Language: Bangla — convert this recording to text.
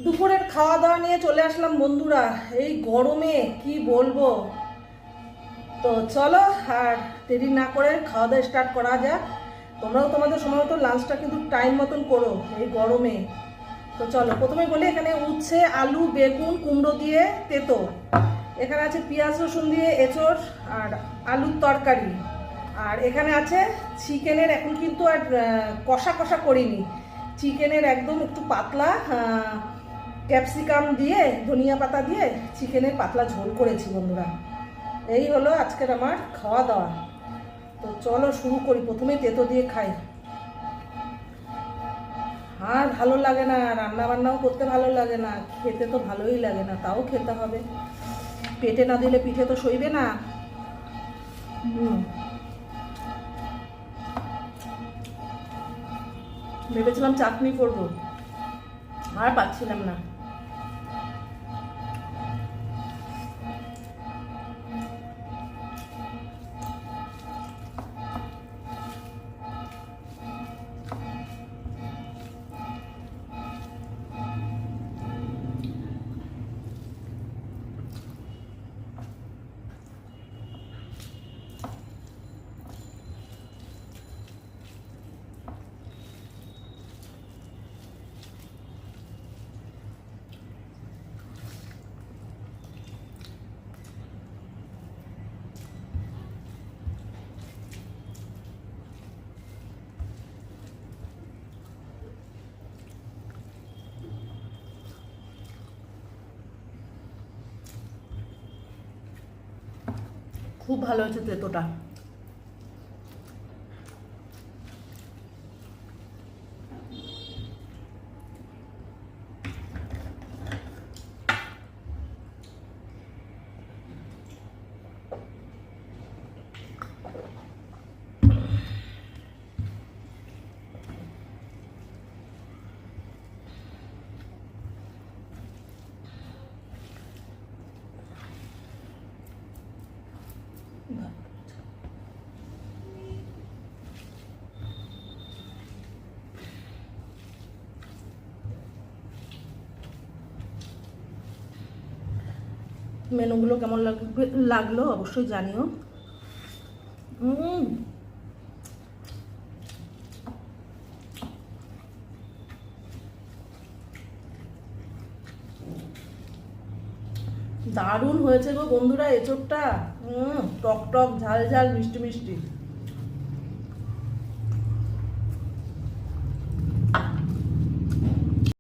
দুপুরের খাওয়া দাওয়া নিয়ে চলে আসলাম বন্ধুরা। এই গরমে কি বলবো। তো চলো আর দেরি না করে খাওয়া দাওয়া স্টার্ট করা যাক। তোমরাও তোমাদের সময় মতো লাঞ্চটা কিন্তু টাইম মতন করো এই গরমে। তো চলো প্রথমে বলি, এখানে উচ্ছে, আলু, বেগুন, কুমড়ো দিয়ে তেতো, এখানে আছে পেঁয়াজ রসুন দিয়ে এঁচড় আর আলুর তরকারি, আর এখানে আছে চিকেনের, এখন কিন্তু আর কষা কষা করিনি, চিকেনের একদম একটু পাতলা ক্যাপসিকাম দিয়ে ধনিয়া পাতা দিয়ে চিকেনের পাতলা ঝোল করেছি বন্ধুরা। এই হলো আজকের আমার খাওয়া দাওয়া। তো চলো শুরু করি, প্রথমেই তেতো দিয়ে খাই। আর ভালো লাগে না, রান্না বান্নাও করতে ভালো লাগে না, খেতে তো ভালোই লাগে না, তাও খেতে হবে, পেটে না দিলে পিঠে তো সইবে না। ভেবেছিলাম চাটনি করবো, আর পাচ্ছিলাম না। খুব ভালো হয়েছে তেতোটা। মেনুগুলো কেমন লাগলো অবশ্যই জানিও। দারুণ হয়েছে গো বন্ধুরা এঁচোড়টা। টক টক ঝাল ঝাল মিষ্টি মিষ্টি।